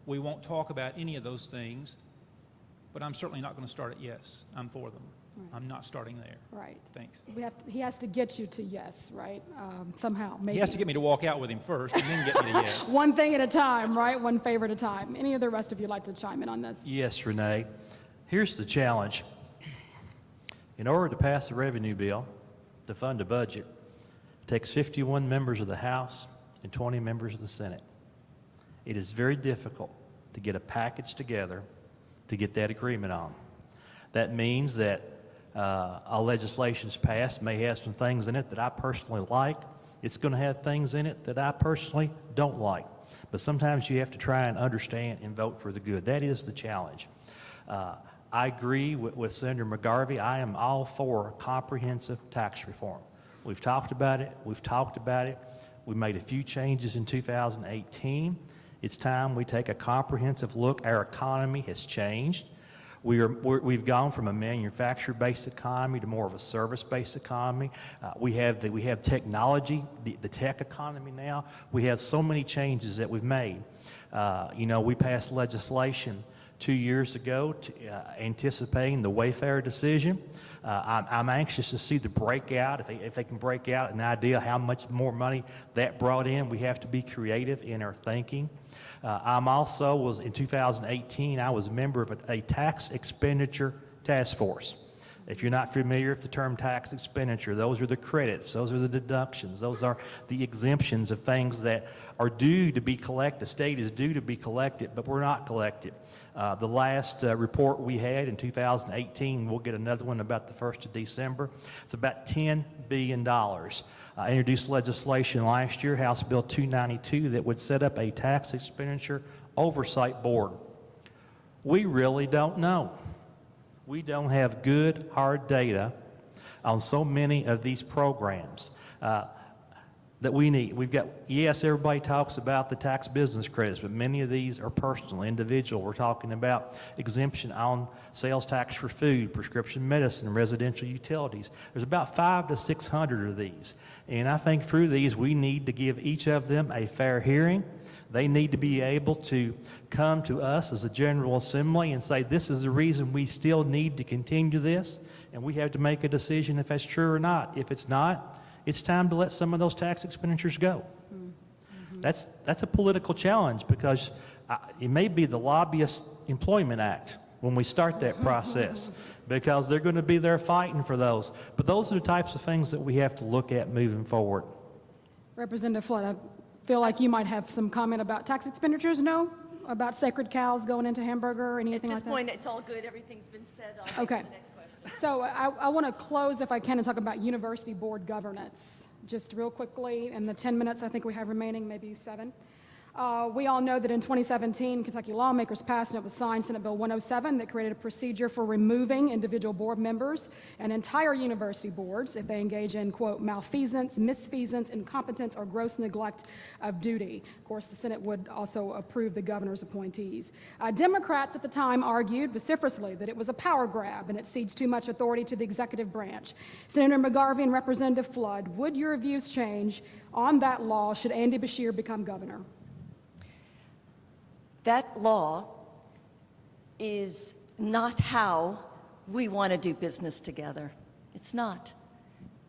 we won't talk about any of those things, but I'm certainly not going to start at yes. I'm for them. Right. I'm not starting there. Right. Thanks. He has to get you to yes, right? Somehow, maybe. He has to get me to walk out with him first and then get me to yes. One thing at a time, right? One favor at a time. Any of the rest of you like to chime in on this? Yes, Renee. Here's the challenge. In order to pass a revenue bill to fund a budget, it takes 51 members of the House and 20 members of the Senate. It is very difficult to get a package together to get that agreement on. That means that our legislation's passed may have some things in it that I personally like. It's going to have things in it that I personally don't like. But sometimes you have to try and understand and vote for the good. That is the challenge. I agree with Senator McGarvey. I am all for comprehensive tax reform. We've talked about it. We made a few changes in 2018. It's time we take a comprehensive look. Our economy has changed. We've gone from a manufacturer-based economy to more of a service-based economy. We have technology, the tech economy now. We have so many changes that we've made. We passed legislation 2 years ago anticipating the Wayfair decision. I'm anxious to see the breakout. If they can break out an idea how much more money that brought in, we have to be creative in our thinking. In 2018, I was a member of a tax expenditure task force. If you're not familiar with the term tax expenditure, those are the credits, those are the deductions, those are the exemptions of things that are due to be collected. The state is due to be collected, but we're not collected. The last report we had in 2018, we'll get another one about the 1st of December, it's about $10 billion. I introduced legislation last year, House Bill 292, that would set up a tax expenditure oversight board. We really don't know. We don't have good, hard data on so many of these programs. that we need. We've got, yes, everybody talks about the tax business credits, but many of these are personal, individual. We're talking about exemption on sales tax for food, prescription medicine, residential utilities. There's about 500 to 600 of these. And I think through these, we need to give each of them a fair hearing. They need to be able to come to us as a General Assembly and say, this is the reason we still need to continue this, and we have to make a decision if that's true or not. If it's not, it's time to let some of those tax expenditures go. That's a political challenge, because it may be the Lobbyist Employment Act when we start that process, because they're going to be there fighting for those. But those are the types of things that we have to look at moving forward. Representative Flood, I feel like you might have some comment about tax expenditures, no? About sacred cows going into hamburger or anything like At that? this point, it's all good. Everything's been said. I'll take Okay. the next question. So I want to close, if I can, and talk about university board governance, just real quickly. In the 10 minutes I think we have remaining, maybe 7. We all know that in 2017, Kentucky lawmakers passed, and it was signed, Senate Bill 107, that created a procedure for removing individual board members and entire university boards if they engage in, quote, malfeasance, misfeasance, incompetence, or gross neglect of duty. Of course, the Senate would also approve the governor's appointees. Democrats at the time argued vociferously that it was a power grab and it cedes too much authority to the executive branch. Senator McGarvey and Representative Flood, would your views change on that law should Andy Beshear become governor? That law is not how we want to do business together. It's not.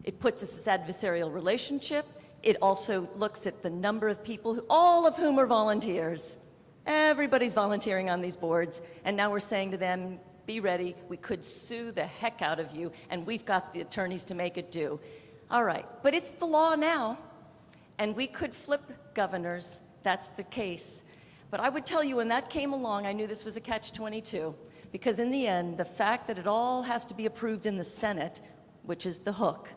It puts us in this adversarial relationship. It also looks at the number of people, all of whom are volunteers. Everybody's volunteering on these boards, and now we're saying to them, be ready, we could sue the heck out of you, and we've got the attorneys to make it do. All right, but it's the law now, and we could flip governors. That's the case. But I would tell you, when that came along, I knew this was a catch-22, because in the end, the fact that it all has to be approved in the Senate, which is the hook,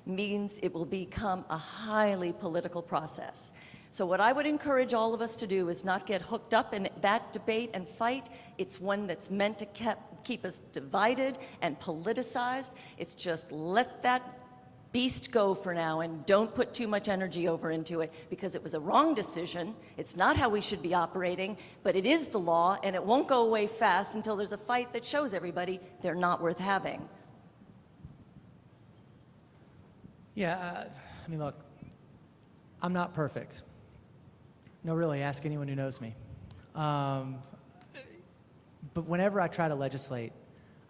means it will become a highly political process. So what I would encourage all of us to do is not get hooked up in that debate and fight. It's one that's meant to keep us divided and politicized. It's just let that beast go for now and don't put too much energy over into it, because it was a wrong decision. It's not how we should be operating, but it is the law, and it won't go away fast until there's a fight that shows everybody they're not worth having. Yeah, I mean, look, I'm not perfect. No, really, ask anyone who knows me. But whenever I try to legislate,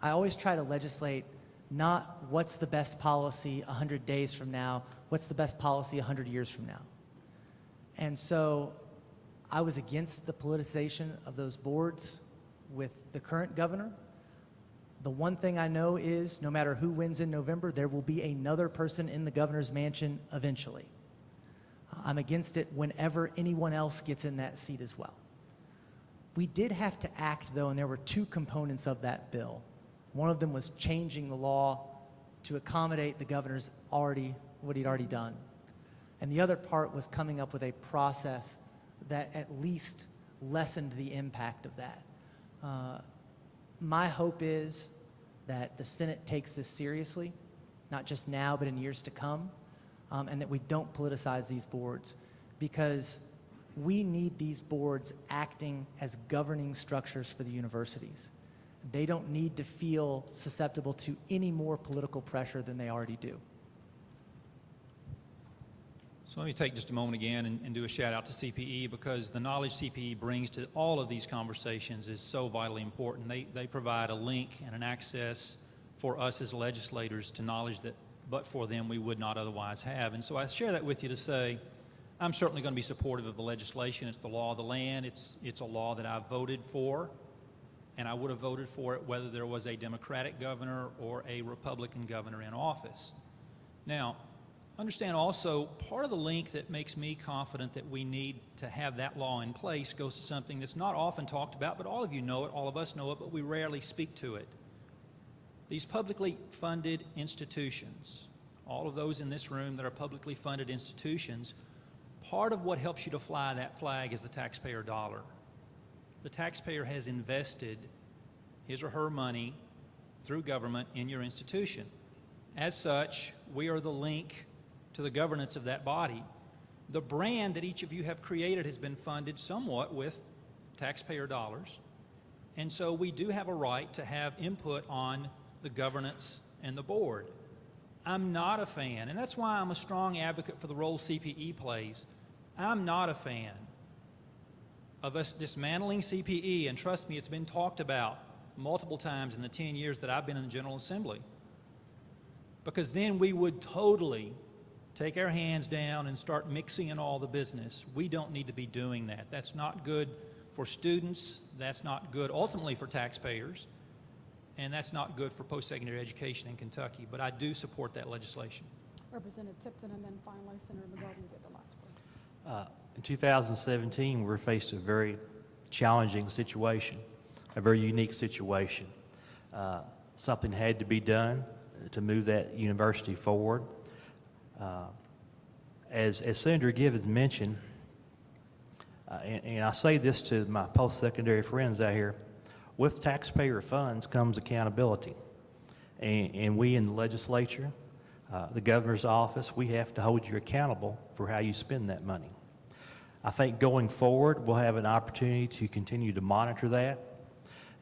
I always try to legislate not what's the best policy 100 days from now, what's the best policy 100 years from now. And so I was against the politicization of those boards with the current governor. The one thing I know is no matter who wins in November, there will be another person in the governor's mansion eventually. I'm against it whenever anyone else gets in that seat as well. We did have to act, though, and there were 2 components of that bill. One of them was changing the law to accommodate the governor's what he'd already done. And the other part was coming up with a process that at least lessened the impact of that. My hope is that the Senate takes this seriously, not just now, but in years to come, and that we don't politicize these boards, because we need these boards acting as governing structures for the universities. They don't need to feel susceptible to any more political pressure than they already do. So let me take just a moment again and do a shout out to CPE, because the knowledge CPE brings to all of these conversations is so vitally important. They provide a link and an access for us as legislators to knowledge that but for them we would not otherwise have. And so I share that with you to say I'm certainly going to be supportive of the legislation. It's the law of the land. It's a law that I voted for, and I would have voted for it whether there was a Democratic governor or a Republican governor in office. Now, understand also, part of the link that makes me confident that we need to have that law in place goes to something that's not often talked about, but all of you know it, all of us know it, but we rarely speak to it. These publicly funded institutions, all of those in this room that are publicly funded institutions, part of what helps you to fly that flag is the taxpayer dollar. The taxpayer has invested his or her money through government in your institution. As such, we are the link to the governance of that body. The brand that each of you have created has been funded somewhat with taxpayer dollars. And so we do have a right to have input on the governance and the board. I'm not a fan, and that's why I'm a strong advocate for the role CPE plays. I'm not a fan of us dismantling CPE, and trust me, it's been talked about multiple times in the 10 years that I've been in the General Assembly. Because then we would totally take our hands down and start mixing in all the business. We don't need to be doing that. That's not good for students. That's not good ultimately for taxpayers. And that's not good for post-secondary education in Kentucky. But I do support that legislation. Representative Tipton, and then finally Senator McGovern, you get the last word. In 2017, we were faced with a very challenging situation, a very unique situation. Something had to be done to move that university forward. As Senator Givens mentioned, and I say this to my post-secondary friends out here, with taxpayer funds comes accountability. And we in the legislature, the governor's office, we have to hold you accountable for how you spend that money. I think going forward, we'll have an opportunity to continue to monitor that.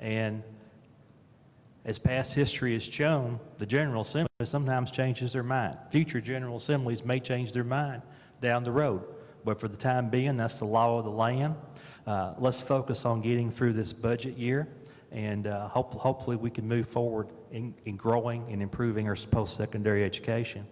And as past history has shown, the General Assembly sometimes changes their mind. Future General Assemblies may change their mind down the road. But for the time being, that's the law of the land. Let's focus on getting through this budget year, and hopefully we can move forward in growing and improving our post-secondary education.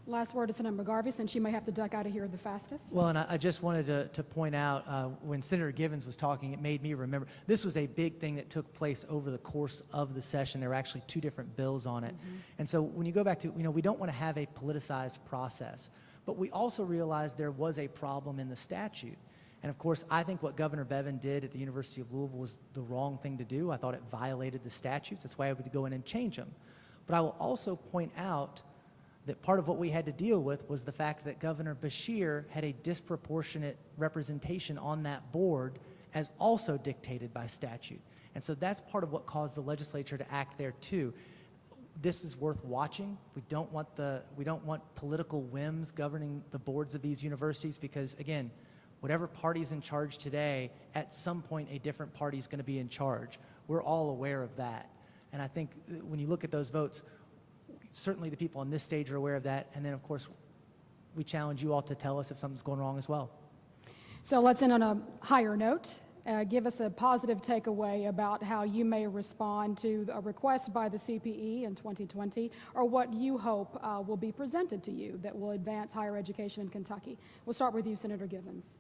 Last word to Senator McGarvey, since she may have to duck out of here the fastest. Well, and I just wanted to point out, when Senator Givens was talking, it made me remember, this was a big thing that took place over the course of the session. There were actually 2 different bills on it. And so when you go back to, we don't want to have a politicized process, but we also realized there was a problem in the statute. And of course, I think what Governor Bevin did at the University of Louisville was the wrong thing to do. I thought it violated the statutes. That's why I would go in and change them. But I will also point out that part of what we had to deal with was the fact that Governor Beshear had a disproportionate representation on that board, as also dictated by statute. And so that's part of what caused the legislature to act there too. This is worth watching. We don't want political whims governing the boards of these universities, because again, whatever party's in charge today, at some point a different party is going to be in charge. We're all aware of that. And I think when you look at those votes, certainly the people on this stage are aware of that. And then of course, we challenge you all to tell us if something's going wrong as well. So let's end on a higher note. Give us a positive takeaway about how you may respond to a request by the CPE in 2020, or what you hope will be presented to you that will advance higher education in Kentucky. We'll start with you, Senator Givens.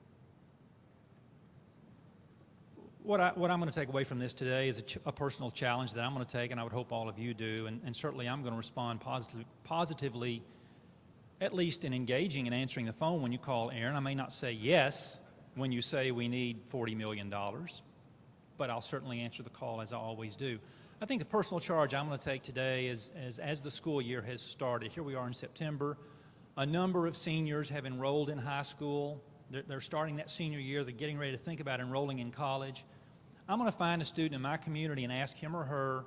What I'm going to take away from this today is a personal challenge that I'm going to take, and I would hope all of you do, and certainly I'm going to respond positively, at least in engaging and answering the phone when you call, Aaron. I may not say yes when you say we need $40 million, but I'll certainly answer the call as I always do. I think the personal charge I'm going to take today is as the school year has started. Here we are in September. A number of seniors have enrolled in high school. They're starting that senior year. They're getting ready to think about enrolling in college. I'm going to find a student in my community and ask him or her,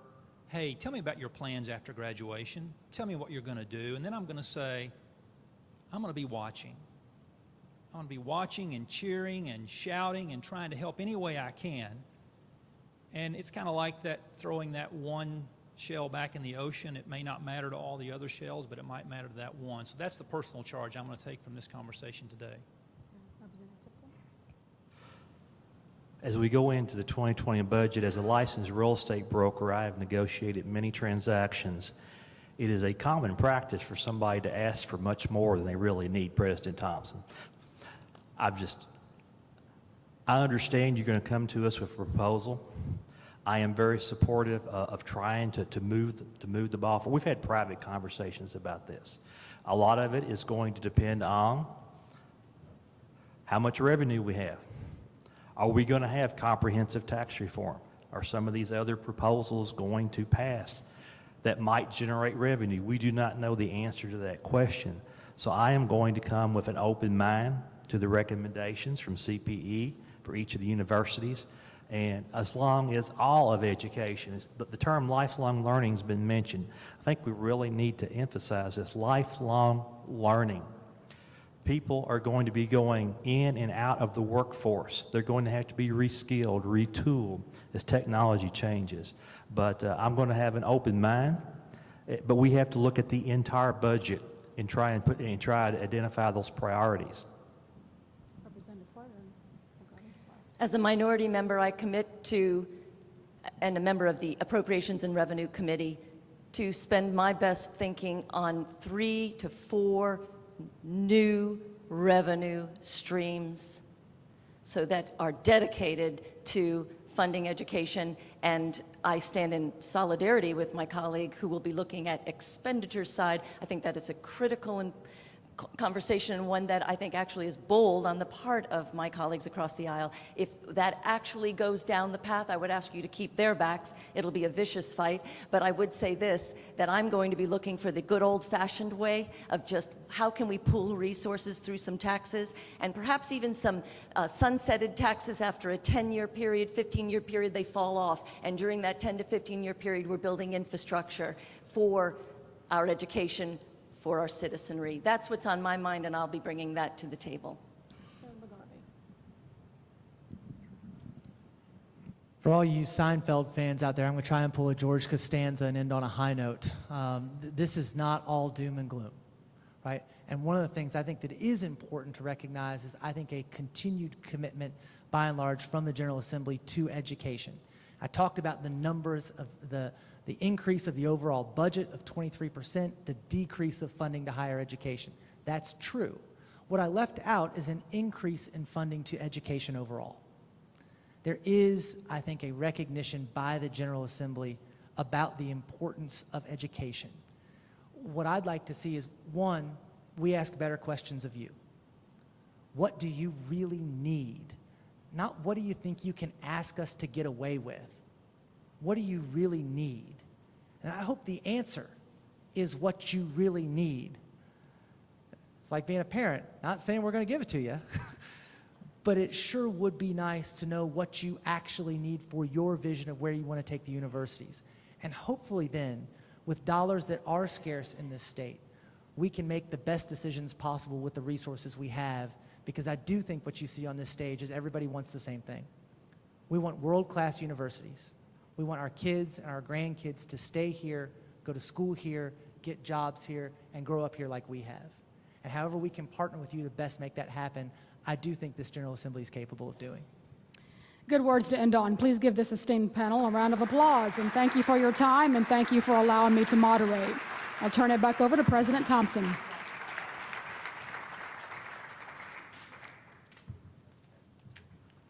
hey, tell me about your plans after graduation. Tell me what you're going to do. And then I'm going to say, I'm going to be watching. I'm going to be watching and cheering and shouting and trying to help any way I can. And it's kind of like that, throwing that one shell back in the ocean. It may not matter to all the other shells, but it might matter to that one. So that's the personal charge I'm going to take from this conversation today. As we go into the 2020 budget, as a licensed real estate broker, I have negotiated many transactions. It is a common practice for somebody to ask for much more than they really need, President Thompson. I understand you're going to come to us with a proposal. I am very supportive of trying to move the ball forward. We've had private conversations about this. A lot of it is going to depend on how much revenue we have. Are we going to have comprehensive tax reform? Are some of these other proposals going to pass that might generate revenue? We do not know the answer to that question. So I am going to come with an open mind to the recommendations from CPE for each of the universities. And as long as all of education, the term lifelong learning has been mentioned, I think we really need to emphasize this lifelong learning. People are going to be going in and out of the workforce. They're going to have to be reskilled, retooled as technology changes. But I'm going to have an open mind. But we have to look at the entire budget and try to identify those priorities. As a minority member, I commit to, and a member of the Appropriations and Revenue Committee, to spend my best thinking on 3 to 4 new revenue streams so that are dedicated to funding education. And I stand in solidarity with my colleague who will be looking at expenditure side. I think that is a critical conversation, and one that I think actually is bold on the part of my colleagues across the aisle. If that actually goes down the path, I would ask you to keep their backs. It'll be a vicious fight, but I would say this, that I'm going to be looking for the good old-fashioned way of just how can we pool resources through some taxes, and perhaps even some sunsetted taxes after a 10-year period, 15-year period, they fall off, and during that 10 to 15-year period, we're building infrastructure for our education, for our citizenry. That's what's on my mind, and I'll be bringing that to the table. For all you Seinfeld fans out there, I'm going to try and pull a George Costanza and end on a high note. This is not all doom and gloom, right? And one of the things I think that is important to recognize is I think a continued commitment, by and large, from the General Assembly to education. I talked about the numbers of the increase of the overall budget of 23%, the decrease of funding to higher education. That's true. What I left out is an increase in funding to education overall. There is, I think, a recognition by the General Assembly about the importance of education. What I'd like to see is, one, we ask better questions of you. What do you really need? Not what do you think you can ask us to get away with. What do you really need? And I hope the answer is what you really need. It's like being a parent, not saying we're going to give it to you, but it sure would be nice to know what you actually need for your vision of where you want to take the universities. And hopefully then, with dollars that are scarce in this state, we can make the best decisions possible with the resources we have, because I do think what you see on this stage is everybody wants the same thing. We want world-class universities. We want our kids and our grandkids to stay here, go to school here, get jobs here, and grow up here like we have. And however we can partner with you to best make that happen, I do think this General Assembly is capable of doing. Good words to end on. Please give this esteemed panel a round of applause, and thank you for your time, and thank you for allowing me to moderate. I'll turn it back over to President Thompson.